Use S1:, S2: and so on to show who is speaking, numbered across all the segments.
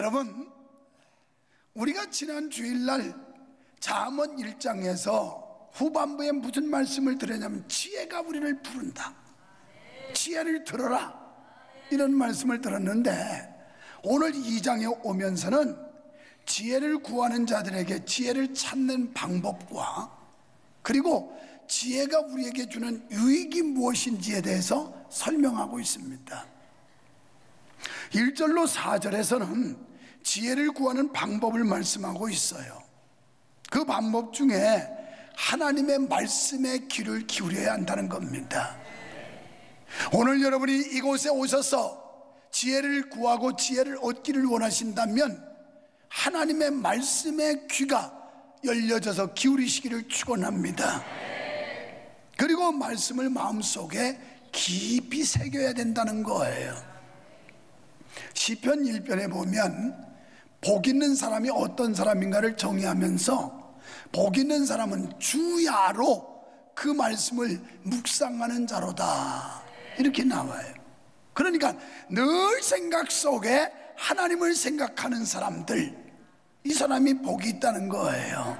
S1: 여러분, 우리가 지난 주일날 잠언 1장에서 후반부에 무슨 말씀을 들었냐면 지혜가 우리를 부른다, 지혜를 들어라, 이런 말씀을 들었는데, 오늘 2장에 오면서는 지혜를 구하는 자들에게 지혜를 찾는 방법과 그리고 지혜가 우리에게 주는 유익이 무엇인지에 대해서 설명하고 있습니다. 1절로 4절에서는 지혜를 구하는 방법을 말씀하고 있어요. 그 방법 중에 하나님의 말씀에 귀를 기울여야 한다는 겁니다. 오늘 여러분이 이곳에 오셔서 지혜를 구하고 지혜를 얻기를 원하신다면 하나님의 말씀에 귀가 열려져서 기울이시기를 축원합니다. 그리고 말씀을 마음속에 깊이 새겨야 된다는 거예요. 시편 1편에 보면 복 있는 사람이 어떤 사람인가를 정의하면서 복 있는 사람은 주야로 그 말씀을 묵상하는 자로다, 이렇게 나와요. 그러니까 늘 생각 속에 하나님을 생각하는 사람들, 이 사람이 복이 있다는 거예요.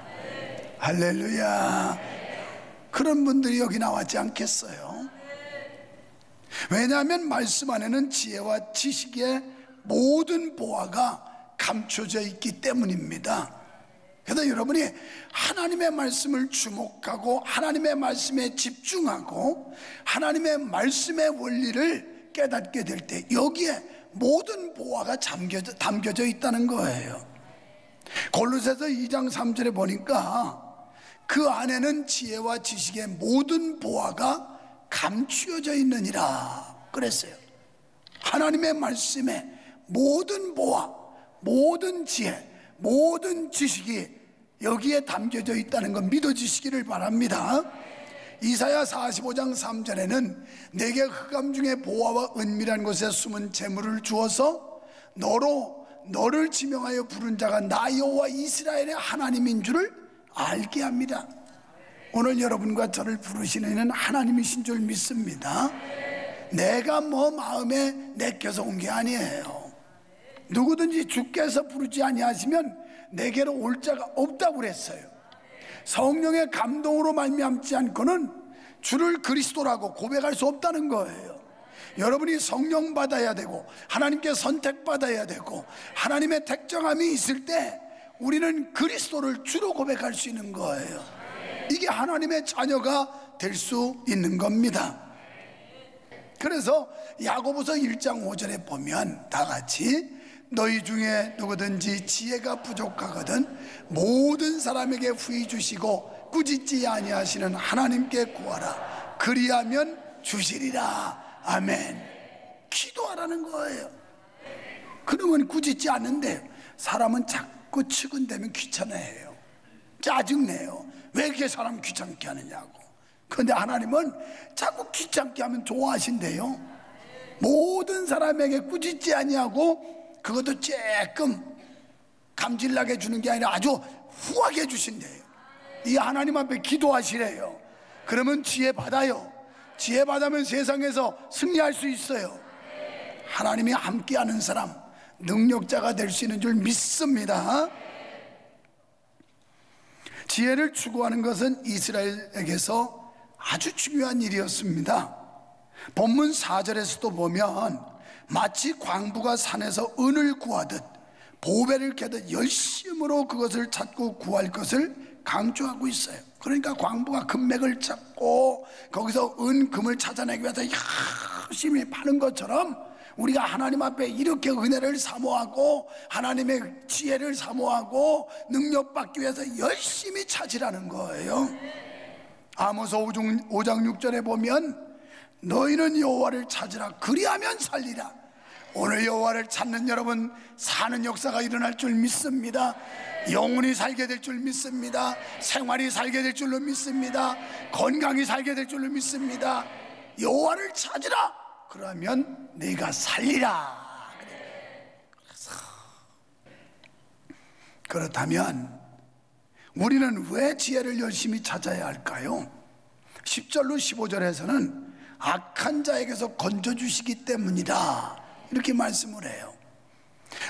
S1: 할렐루야. 그런 분들이 여기 나왔지 않겠어요? 왜냐하면 말씀 안에는 지혜와 지식의 모든 보화가 감춰져 있기 때문입니다. 그래서 여러분이 하나님의 말씀을 주목하고 하나님의 말씀에 집중하고 하나님의 말씀의 원리를 깨닫게 될 때 여기에 모든 보화가 담겨져 있다는 거예요. 골로새서 2장 3절에 보니까 그 안에는 지혜와 지식의 모든 보화가 감추어져 있느니라 그랬어요. 하나님의 말씀에 모든 보화, 모든 지혜, 모든 지식이 여기에 담겨져 있다는 것 믿어지시기를 바랍니다. 이사야 45장 3절에는 내게 흑암 중에 보화와 은밀한 곳에 숨은 재물을 주어서 너를 지명하여 부른 자가 나 여호와 이스라엘의 하나님인 줄을 알게 합니다. 오늘 여러분과 저를 부르시는 이는 하나님이신 줄 믿습니다. 내가 마음에 내켜서 온 게 아니에요. 누구든지 주께서 부르지 아니하시면 내게로 올 자가 없다고 그랬어요. 성령의 감동으로 말미암지 않고는 주를 그리스도라고 고백할 수 없다는 거예요. 여러분이 성령 받아야 되고 하나님께 선택받아야 되고 하나님의 택정함이 있을 때 우리는 그리스도를 주로 고백할 수 있는 거예요. 이게 하나님의 자녀가 될 수 있는 겁니다. 그래서 야고보서 1장 5절에 보면 다 같이 너희 중에 누구든지 지혜가 부족하거든 모든 사람에게 후히 주시고 꾸짖지 아니하시는 하나님께 구하라 그리하면 주시리라. 아멘. 기도하라는 거예요. 그러면 꾸짖지 않는데 사람은 자꾸 측은되면 귀찮아해요. 짜증내요. 왜 이렇게 사람 귀찮게 하느냐고. 그런데 하나님은 자꾸 귀찮게 하면 좋아하신대요. 모든 사람에게 꾸짖지 아니하고 그것도 조금 감질나게 주는 게 아니라 아주 후하게 주신대요. 이 하나님 앞에 기도하시래요. 그러면 지혜 받아요. 지혜 받으면 세상에서 승리할 수 있어요. 하나님이 함께하는 사람, 능력자가 될 수 있는 줄 믿습니다. 지혜를 추구하는 것은 이스라엘에게서 아주 중요한 일이었습니다. 본문 4절에서도 보면 마치 광부가 산에서 은을 구하듯 보배를 캐듯 열심으로 그것을 찾고 구할 것을 강조하고 있어요. 그러니까 광부가 금맥을 찾고 거기서 금을 찾아내기 위해서 열심히 파는 것처럼 우리가 하나님 앞에 이렇게 은혜를 사모하고 하나님의 지혜를 사모하고 능력받기 위해서 열심히 찾으라는 거예요. 아모스 5장 6절에 보면 너희는 여호와를 찾으라 그리하면 살리라. 오늘 여호와를 찾는 여러분 사는 역사가 일어날 줄 믿습니다. 영혼이 살게 될 줄 믿습니다. 생활이 살게 될 줄로 믿습니다. 건강이 살게 될 줄로 믿습니다. 여호와를 찾으라 그러면 네가 살리라. 그렇다면 우리는 왜 지혜를 열심히 찾아야 할까요? 10절로 15절에서는 악한 자에게서 건져주시기 때문이다 이렇게 말씀을 해요.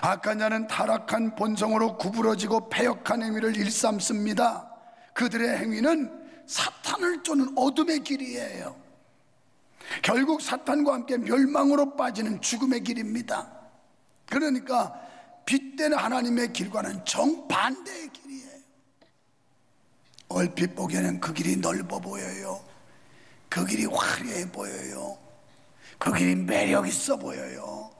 S1: 악한 자는 타락한 본성으로 구부러지고 패역한 행위를 일삼습니다. 그들의 행위는 사탄을 쫓는 어둠의 길이에요. 결국 사탄과 함께 멸망으로 빠지는 죽음의 길입니다. 그러니까 빛된 하나님의 길과는 정반대의 길이에요. 얼핏 보기에는 그 길이 넓어 보여요. 그 길이 화려해 보여요. 그 길이 매력 있어 보여요.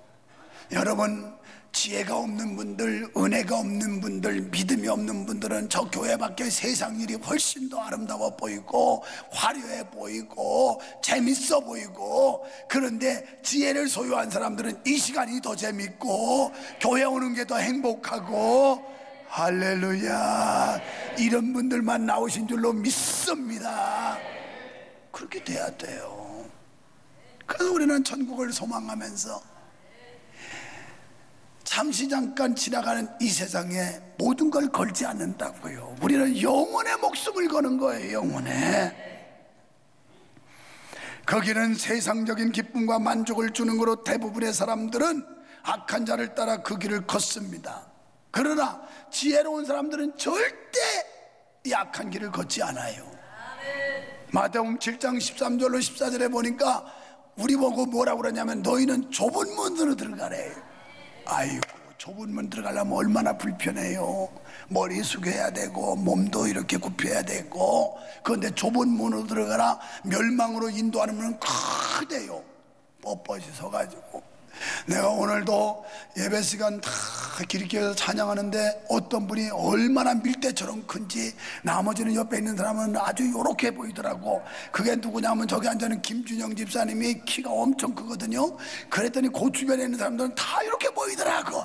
S1: 여러분, 지혜가 없는 분들, 은혜가 없는 분들, 믿음이 없는 분들은 저 교회 밖에 세상 일이 훨씬 더 아름다워 보이고 화려해 보이고 재밌어 보이고, 그런데 지혜를 소유한 사람들은 이 시간이 더 재밌고 교회 오는 게 더 행복하고, 할렐루야, 이런 분들만 나오신 줄로 믿습니다. 그렇게 돼야 돼요. 그래서 우리는 천국을 소망하면서 잠시 잠깐 지나가는 이 세상에 모든 걸 걸지 않는다고요. 우리는 영혼의 목숨을 거는 거예요. 영혼에. 거기는 세상적인 기쁨과 만족을 주는 거로 대부분의 사람들은 악한 자를 따라 그 길을 걷습니다. 그러나 지혜로운 사람들은 절대 이 악한 길을 걷지 않아요. 마태복음 7장 13절로 14절에 보니까 우리 보고 뭐라고 그러냐면 너희는 좁은 문으로 들어가래. 아이고, 좁은 문 들어가려면 얼마나 불편해요. 머리 숙여야 되고 몸도 이렇게 굽혀야 되고. 그런데 좁은 문으로 들어가라, 멸망으로 인도하는 문은 크대요. 뻣뻣이 서가지고. 내가 오늘도 예배 시간 다 기리켜서 찬양하는데 어떤 분이 얼마나 밀대처럼 큰지, 나머지는 옆에 있는 사람은 아주 요렇게 보이더라고. 그게 누구냐면 저기 앉아있는 김준영 집사님이 키가 엄청 크거든요. 그랬더니 그 주변에 있는 사람들은 다 이렇게 보이더라고.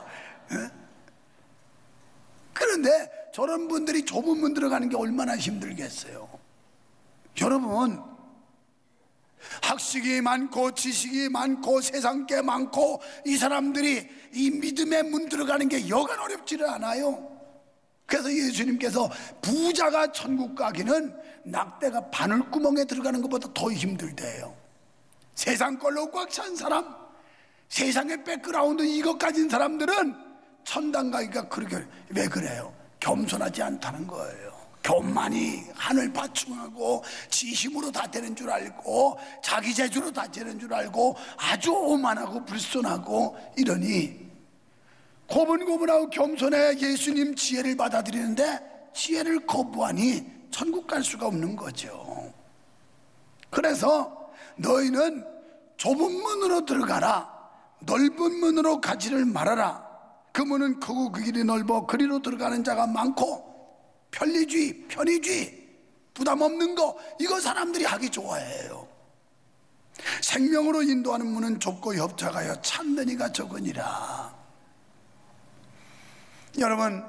S1: 그런데 저런 분들이 좁은 문 들어가는 게 얼마나 힘들겠어요. 여러분, 학식이 많고 지식이 많고 세상 게 많고 이 사람들이 이 믿음의 문 들어가는 게 여간 어렵지를 않아요. 그래서 예수님께서 부자가 천국 가기는 낙대가 바늘구멍에 들어가는 것보다 더 힘들대요. 세상 걸로 꽉 찬 사람, 세상의 백그라운드 이것 가진 사람들은 천당 가기가 그렇게, 왜 그래요? 겸손하지 않다는 거예요. 교만이 하늘 파충하고 지 힘으로 다 되는 줄 알고 자기 재주로 다 되는 줄 알고 아주 오만하고 불손하고 이러니 고분고분하고 겸손해 예수님 지혜를 받아들이는데 지혜를 거부하니 천국 갈 수가 없는 거죠. 그래서 너희는 좁은 문으로 들어가라, 넓은 문으로 가지를 말아라. 그 문은 크고 그 길이 넓어 그리로 들어가는 자가 많고 편리주의, 편의주의, 부담 없는 거, 이거 사람들이 하기 좋아해요. 생명으로 인도하는 문은 좁고 협착하여 찾는 이가 적으니라. 여러분,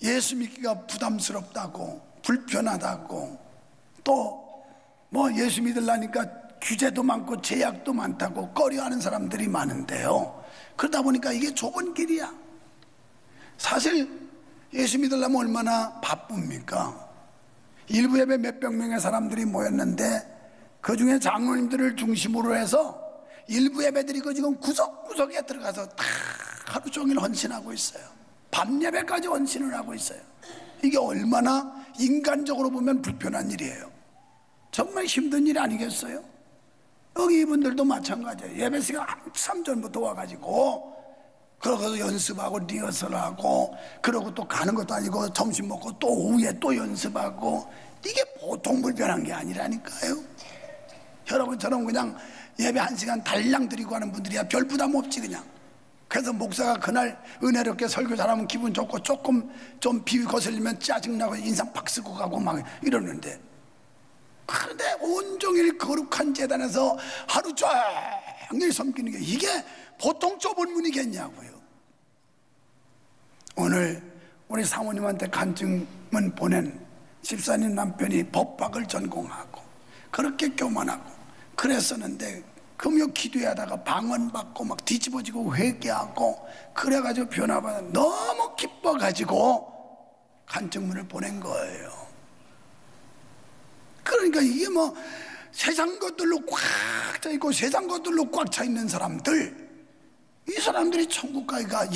S1: 예수 믿기가 부담스럽다고, 불편하다고, 또 뭐 예수 믿으려니까 규제도 많고 제약도 많다고 꺼려하는 사람들이 많은데요, 그러다 보니까 이게 좁은 길이야. 사실 예수 믿으려면 얼마나 바쁩니까? 일부 예배 몇백 명의 사람들이 모였는데 그 중에 장로님들을 중심으로 해서 일부 예배들이 그 지금 구석구석에 들어가서 다 하루 종일 헌신하고 있어요. 밤 예배까지 헌신을 하고 있어요. 이게 얼마나 인간적으로 보면 불편한 일이에요. 정말 힘든 일 아니겠어요? 여기 이분들도 마찬가지예요. 예배 시간 한참 전부터 와가지고 그러고서 연습하고 리허설하고, 그러고 또 가는 것도 아니고 점심 먹고 또 오후에 또 연습하고, 이게 보통 불편한 게 아니라니까요. 여러분처럼 그냥 예배 1시간 달랑 드리고 하는 분들이야 별 부담 없지 그냥. 그래서 목사가 그날 은혜롭게 설교 잘하면 기분 좋고 조금 좀 비위 거슬리면 짜증나고 인상 팍 쓰고 가고 막 이러는데, 그런데 온종일 거룩한 재단에서 하루 종일 섬기는 게 이게 보통 좁은 문이겠냐고요. 오늘 우리 사모님한테 간증문 보낸 집사님 남편이 법학을 전공하고 그렇게 교만하고 그랬었는데, 금요 기도하다가 방언받고 막 뒤집어지고 회개하고 그래가지고 변화받아 너무 기뻐가지고 간증문을 보낸 거예요. 그러니까 이게 뭐 세상 것들로 꽉 차 있고 세상 것들로 꽉 차 있는 사람들, 이 사람들이 천국 가기가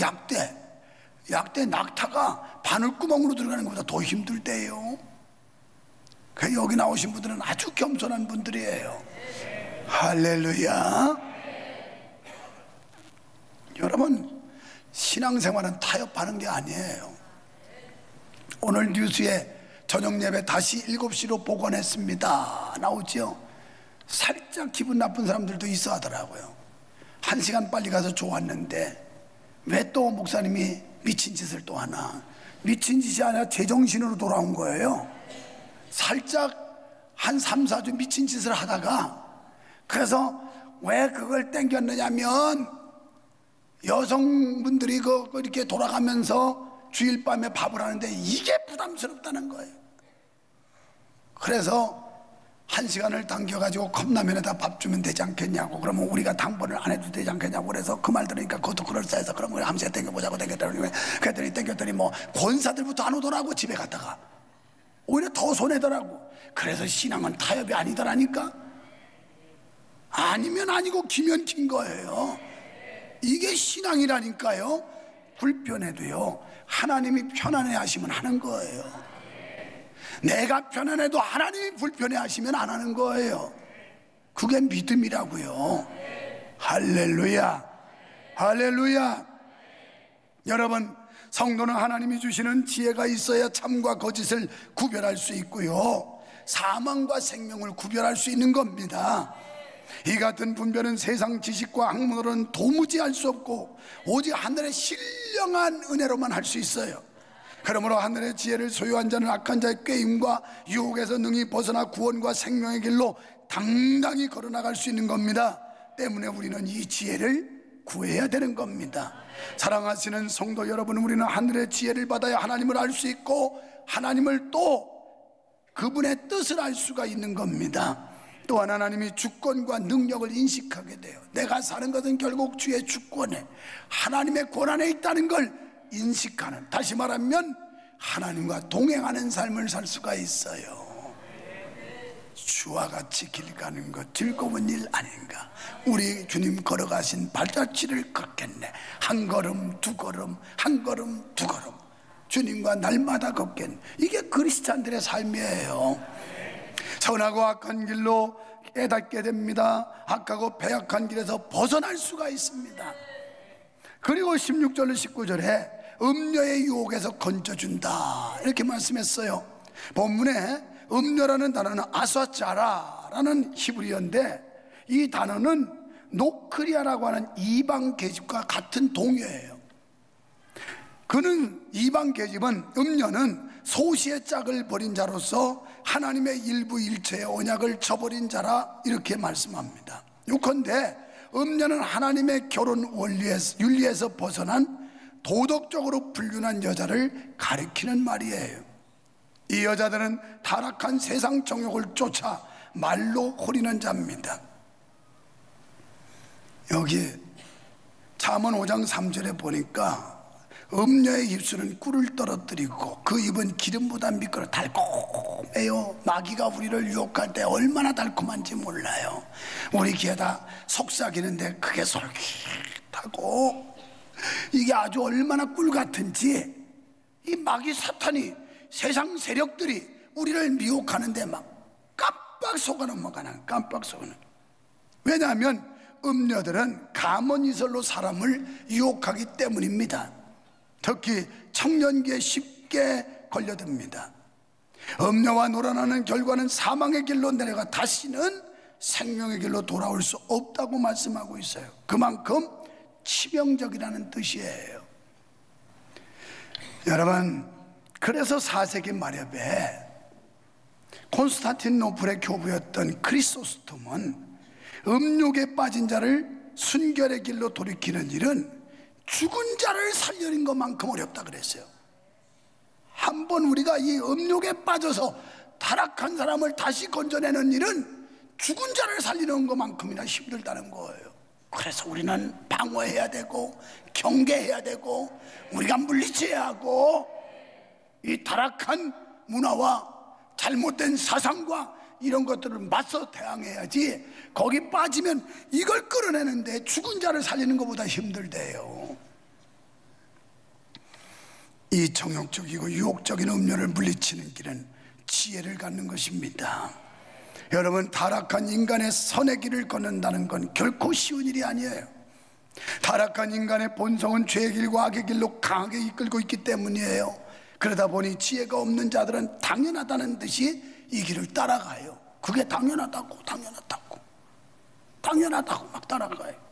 S1: 약대 낙타가 바늘구멍으로 들어가는 것보다 더 힘들 때예요. 그 여기 나오신 분들은 아주 겸손한 분들이에요. 할렐루야. 여러분, 신앙생활은 타협하는 게 아니에요. 오늘 뉴스에 저녁 예배 다시 7시로 복원했습니다 나오죠. 살짝 기분 나쁜 사람들도 있어 하더라고요. 1시간 빨리 가서 좋았는데 왜 또 목사님이 미친 짓을 또 하나. 미친 짓이 아니라 제정신으로 돌아온 거예요. 살짝 한 3, 4주 미친 짓을 하다가, 그래서 왜 그걸 땡겼느냐면 여성분들이 이렇게 돌아가면서 주일 밤에 밥을 하는데 이게 부담스럽다는 거예요. 그래서 1시간을 당겨가지고 컵라면에다 밥 주면 되지 않겠냐고. 그러면 우리가 당번을 안 해도 되지 않겠냐고. 그래서 그 말 들으니까 그것도 그럴싸해서 그럼 우리 함께 땡겨보자고 땡겼더니, 그랬더니 땡겼더니 뭐 권사들부터 안 오더라고. 집에 갔다가 오히려 더 손해더라고. 그래서 신앙은 타협이 아니더라니까. 아니면 아니고 기면 긴 거예요. 이게 신앙이라니까요. 불편해도요 하나님이 편안해 하시면 하는 거예요. 내가 편안해도 하나님이 불편해 하시면 안 하는 거예요. 그게 믿음이라고요. 할렐루야. 할렐루야. 여러분, 성도는 하나님이 주시는 지혜가 있어야 참과 거짓을 구별할 수 있고요, 사망과 생명을 구별할 수 있는 겁니다. 이 같은 분별은 세상 지식과 학문으로는 도무지 할 수 없고 오직 하늘의 신령한 은혜로만 할 수 있어요. 그러므로 하늘의 지혜를 소유한 자는 악한 자의 꾀임과 유혹에서 능히 벗어나 구원과 생명의 길로 당당히 걸어나갈 수 있는 겁니다. 때문에 우리는 이 지혜를 구해야 되는 겁니다. 사랑하시는 성도 여러분, 우리는 하늘의 지혜를 받아야 하나님을 알 수 있고 하나님을 또 그분의 뜻을 알 수가 있는 겁니다. 또한 하나님이 주권과 능력을 인식하게 돼요. 내가 사는 것은 결국 주의 주권에, 하나님의 권한에 있다는 걸 인식하는, 다시 말하면 하나님과 동행하는 삶을 살 수가 있어요. 주와 같이 길 가는 것 즐거운 일 아닌가. 우리 주님 걸어가신 발자취를 걷겠네. 한 걸음 두 걸음, 한 걸음 두 걸음 주님과 날마다 걷겠네. 이게 그리스찬들의 삶이에요. 선하고 악한 길로 깨닫게 됩니다. 악하고 배악한 길에서 벗어날 수가 있습니다. 그리고 16절로 19절에 음녀의 유혹에서 건져준다 이렇게 말씀했어요. 본문에 음녀라는 단어는 아사자라라는 히브리어인데, 이 단어는 노크리아라고 하는 이방 계집과 같은 동요예요. 그는 이방 계집은, 음녀는 소시의 짝을 버린 자로서 하나님의 일부 일체의 언약을 저버린 자라 이렇게 말씀합니다. 요컨대 음녀는 하나님의 결혼 윤리에서 벗어난 도덕적으로 불륜한 여자를 가리키는 말이에요. 이 여자들은 타락한 세상 정욕을 쫓아 말로 호리는 자입니다. 여기 잠언 5장 3절에 보니까 음녀의 입술은 꿀을 떨어뜨리고 그 입은 기름보다 미끄러 달콤해요. 마귀가 우리를 유혹할 때 얼마나 달콤한지 몰라요. 우리 귀에다 속삭이는데 그게 솔깃하고, 이게 아주 얼마나 꿀 같은지, 이 마귀 사탄이, 세상 세력들이 우리를 미혹하는데 막 깜빡 속아 넘어가는, 깜빡 속아는. 왜냐하면 음녀들은 감언이설로 사람을 유혹하기 때문입니다. 특히 청년기에 쉽게 걸려듭니다. 음녀와 놀아나는 결과는 사망의 길로 내려가 다시는 생명의 길로 돌아올 수 없다고 말씀하고 있어요. 그만큼 치명적이라는 뜻이에요. 여러분, 그래서 4세기 말엽에 콘스탄티노플의 교부였던 크리소스톰은 음욕에 빠진 자를 순결의 길로 돌이키는 일은 죽은 자를 살리는 것만큼 어렵다 그랬어요. 한번 우리가 이 음욕에 빠져서 타락한 사람을 다시 건져내는 일은 죽은 자를 살리는 것만큼이나 힘들다는 거예요. 그래서 우리는 방어해야 되고 경계해야 되고 우리가 물리쳐야 하고, 이 타락한 문화와 잘못된 사상과 이런 것들을 맞서 대항해야지, 거기 빠지면 이걸 끌어내는데 죽은 자를 살리는 것보다 힘들대요. 이 정욕적이고 유혹적인 음료를 물리치는 길은 지혜를 갖는 것입니다. 여러분, 타락한 인간의 선의 길을 걷는다는 건 결코 쉬운 일이 아니에요. 타락한 인간의 본성은 죄의 길과 악의 길로 강하게 이끌고 있기 때문이에요. 그러다 보니 지혜가 없는 자들은 당연하다는 듯이 이 길을 따라가요. 그게 당연하다고 막 따라가요.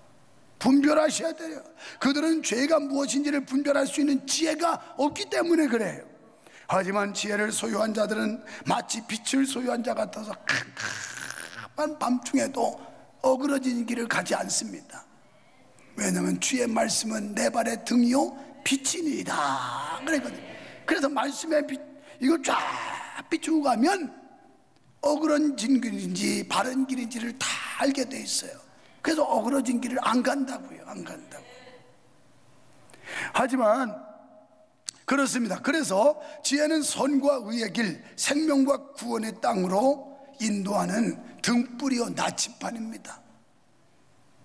S1: 분별하셔야 돼요. 그들은 죄가 무엇인지를 분별할 수 있는 지혜가 없기 때문에 그래요. 하지만 지혜를 소유한 자들은 마치 빛을 소유한 자 같아서 캄캄한 밤중에도 어그러진 길을 가지 않습니다. 왜냐하면 주의 말씀은 내 발의 등이요 빛이니이다 그랬거든요. 그래서 말씀의 빛, 이걸 쫙 비추고 가면 어그러진 길인지 바른 길인지를 다 알게 돼 있어요. 그래서 어그러진 길을 안 간다고요. 안 간다고. 하지만 그렇습니다. 그래서 지혜는 선과 의의 길, 생명과 구원의 땅으로 인도하는 등불이요 나침반입니다.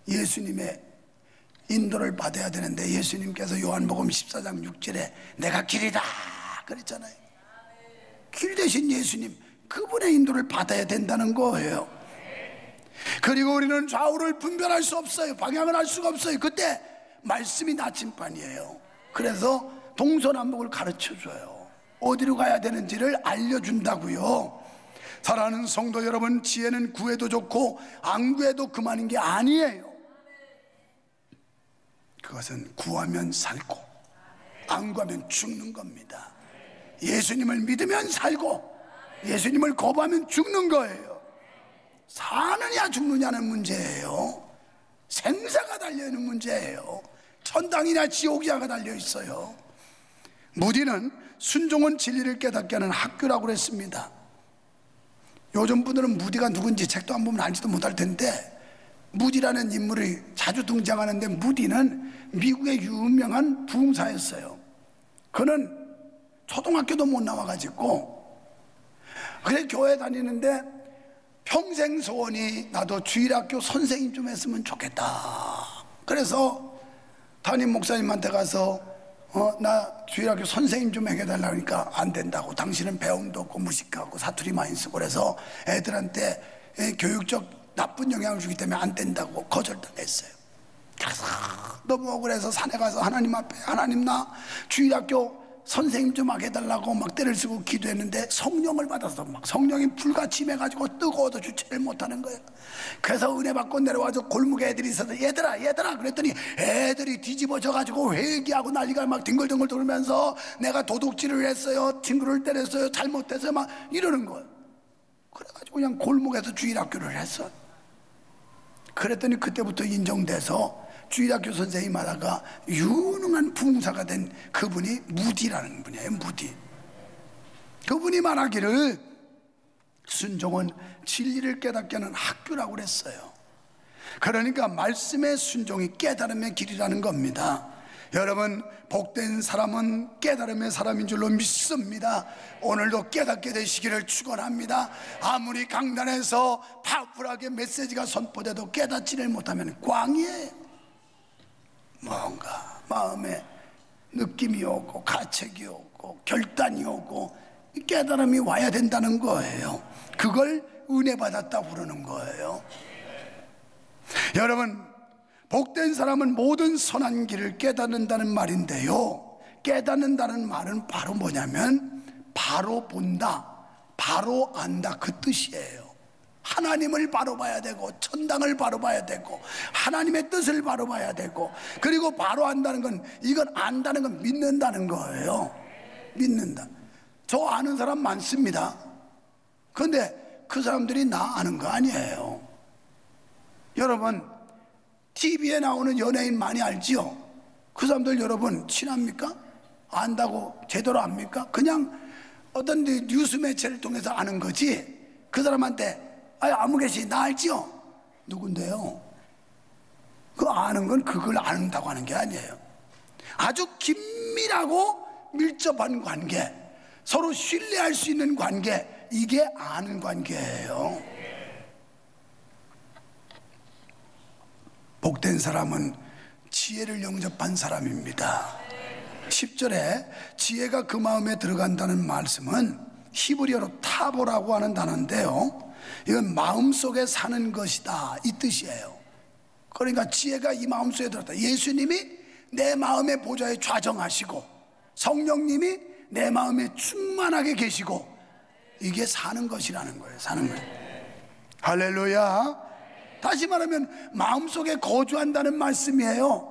S1: 예수님의 인도를 받아야 되는데 예수님께서 요한복음 14장 6절에 내가 길이다 그랬잖아요. 길 대신 예수님, 그분의 인도를 받아야 된다는 거예요. 그리고 우리는 좌우를 분별할 수 없어요. 방향을 알 수가 없어요. 그때 말씀이 나침반이에요. 그래서 동서남북을 가르쳐줘요. 어디로 가야 되는지를 알려준다고요. 사랑하는 성도 여러분, 지혜는 구해도 좋고 안 구해도 그만인 게 아니에요. 그것은 구하면 살고 안 구하면 죽는 겁니다. 예수님을 믿으면 살고 예수님을 거부하면 죽는 거예요. 사느냐 죽느냐는 문제예요. 생사가 달려있는 문제예요. 천당이냐 지옥이냐가 달려있어요. 무디는 순종은 진리를 깨닫게 하는 학교라고 그랬습니다. 요즘 분들은 무디가 누군지 책도 안 보면 알지도 못할 텐데, 무디라는 인물이 자주 등장하는데, 무디는 미국의 유명한 부흥사였어요. 그는 초등학교도 못 나와가지고 그래 교회 다니는데 평생 소원이 나도 주일학교 선생님 좀 했으면 좋겠다. 그래서 담임 목사님한테 가서 나 주일학교 선생님 좀 해달라고 하니까 안 된다고, 당신은 배움도 없고 무식하고 사투리 많이 쓰고 그래서 애들한테 교육적 나쁜 영향을 주기 때문에 안 된다고 거절당했어요. 그래서 너무 억울해서 산에 가서 하나님 앞에, 하나님 나 주일학교 선생님 좀 하게 해달라고 막 때를 쓰고 기도했는데 성령을 받아서 막 성령이 불같이 임해가지고 뜨거워도 주체를 못하는 거예요. 그래서 은혜 받고 내려와서 골목에 애들이 있어서 얘들아 그랬더니 애들이 뒤집어져가지고 회개하고 난리가 막 뒹굴뒹굴 돌면서 내가 도둑질을 했어요, 친구를 때렸어요, 잘못해서 막 이러는 거예요. 그래가지고 그냥 골목에서 주일학교를 했어. 그랬더니 그때부터 인정돼서 주일학교 선생님 하다가 유능한 부흥사가 된 그분이 무디라는 분이에요. 무디. 그분이 말하기를 순종은 진리를 깨닫게 하는 학교라고 그랬어요. 그러니까 말씀의 순종이 깨달음의 길이라는 겁니다. 여러분, 복된 사람은 깨달음의 사람인 줄로 믿습니다. 오늘도 깨닫게 되시기를 축원합니다. 아무리 강단에서 파워풀하게 메시지가 선포돼도 깨닫지를 못하면 꽝이에요. 뭔가 마음에 느낌이 오고 가책이 오고 결단이 오고 깨달음이 와야 된다는 거예요. 그걸 은혜 받았다 부르는 거예요. 여러분, 복된 사람은 모든 선한 길을 깨닫는다는 말인데요, 깨닫는다는 말은 바로 뭐냐면 바로 본다, 바로 안다, 그 뜻이에요. 하나님을 바로 봐야 되고 천당을 바로 봐야 되고 하나님의 뜻을 바로 봐야 되고, 그리고 바로 안다는 건, 이건 안다는 건 믿는다는 거예요. 믿는다. 저 아는 사람 많습니다. 그런데 그 사람들이 나 아는 거 아니에요. 여러분, TV에 나오는 연예인 많이 알지요? 그 사람들 여러분 친합니까? 안다고 제대로 압니까? 그냥 어떤 뉴스 매체를 통해서 아는 거지, 그 사람한테 아무개씨 나 알지요? 누군데요? 그 아는 건 그걸 안다고 하는 게 아니에요. 아주 긴밀하고 밀접한 관계, 서로 신뢰할 수 있는 관계, 이게 아는 관계예요. 복된 사람은 지혜를 영접한 사람입니다. 10절에 지혜가 그 마음에 들어간다는 말씀은 히브리어로 타보라고 하는 단어인데요, 이건 마음속에 사는 것이다 이 뜻이에요. 그러니까 지혜가 이 마음속에 들었다. 예수님이 내 마음의 보좌에 좌정하시고 성령님이 내 마음에 충만하게 계시고, 이게 사는 것이라는 거예요. 사는 것. 할렐루야. 다시 말하면 마음속에 거주한다는 말씀이에요.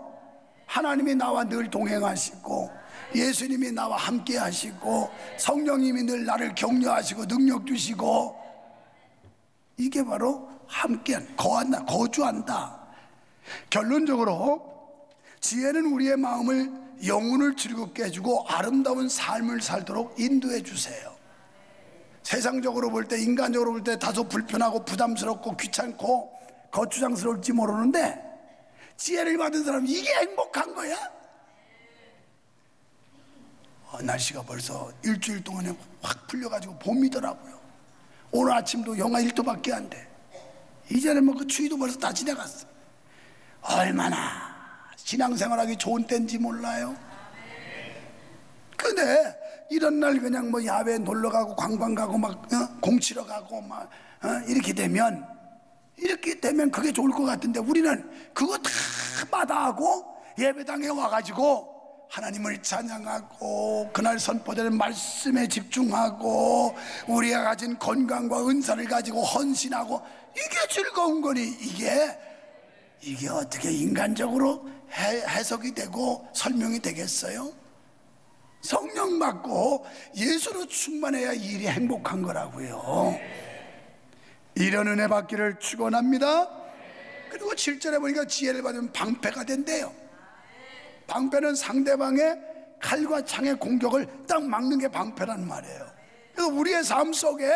S1: 하나님이 나와 늘 동행하시고 예수님이 나와 함께 하시고 성령님이 늘 나를 격려하시고 능력 주시고, 이게 바로 함께한, 거한다, 거주한다. 결론적으로 지혜는 우리의 마음을, 영혼을 즐겁게 해주고 아름다운 삶을 살도록 인도해 주세요. 세상적으로 볼 때, 인간적으로 볼 때 다소 불편하고 부담스럽고 귀찮고 거추장스러울지 모르는데, 지혜를 받은 사람은 이게 행복한 거야. 날씨가 벌써 일주일 동안에 확 풀려가지고 봄이더라고요. 오늘 아침도 영하 1도밖에 안 돼. 이제는 뭐 그 추위도 벌써 다 지나갔어. 얼마나 신앙생활하기 좋은 때인지 몰라요. 근데 이런 날 그냥 뭐 야외에 놀러 가고 관광 가고 막 공치러 가고 막 이렇게 되면 그게 좋을 것 같은데, 우리는 그거 다 마다하고 예배당에 와가지고 하나님을 찬양하고 그날 선포되는 말씀에 집중하고 우리가 가진 건강과 은사를 가지고 헌신하고, 이게 즐거운 거니. 이게 어떻게 인간적으로 해석이 되고 설명이 되겠어요? 성령 받고 예수로 충만해야 이 일이 행복한 거라고요. 이런 은혜 받기를 축원합니다. 그리고 7절에 보니까 지혜를 받으면 방패가 된대요. 방패는 상대방의 칼과 창의 공격을 딱 막는 게 방패란 말이에요. 그래서 우리의 삶 속에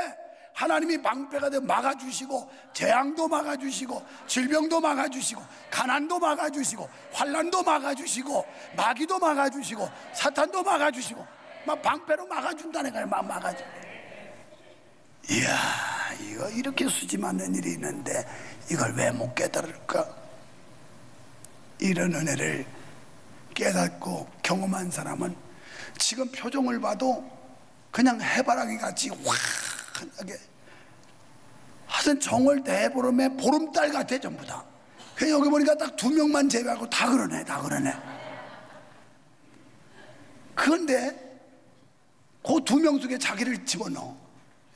S1: 하나님이 방패가 되어 막아주시고, 재앙도 막아주시고, 질병도 막아주시고, 가난도 막아주시고, 환난도 막아주시고, 마귀도 막아주시고, 사탄도 막아주시고, 막 방패로 막아준다는 거예요. 막 막아주고. 이야, 이거 이렇게 수지 맞는 일이 있는데 이걸 왜 못 깨달을까? 이런 은혜를 깨닫고 경험한 사람은 지금 표정을 봐도 그냥 해바라기 같이 환하게, 하여튼 정월 대보름에 보름달 같아 전부 다. 여기 보니까 딱 2명만 제외하고 다 그러네. 그런데 그 2명 속에 자기를 집어넣어.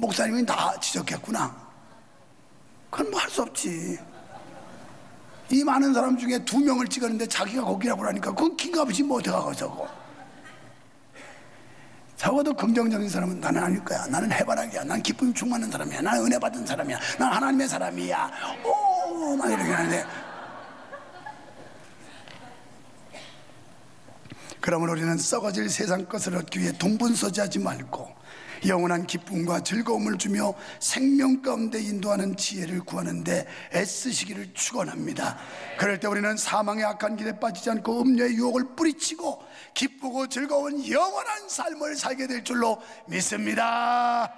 S1: 목사님이 다 지적했구나. 그건 뭐 할 수 없지. 이 많은 사람 중에 2명을 찍었는데 자기가 거기라고 하니까 그건 긴가보지 뭐 어떡하고 저거. 적어도 긍정적인 사람은 나는 아닐 거야. 나는 해바라기야. 난 기쁨이 충만한 사람이야. 나는 은혜 받은 사람이야. 난 하나님의 사람이야. 오, 막 이렇게 하는데, 그러면 우리는 썩어질 세상 것을 얻기 위해 동분서지하지 말고 영원한 기쁨과 즐거움을 주며 생명 가운데 인도하는 지혜를 구하는데 애쓰시기를 축원합니다. 그럴 때 우리는 사망의 악한 길에 빠지지 않고 음료의 유혹을 뿌리치고 기쁘고 즐거운 영원한 삶을 살게 될 줄로 믿습니다.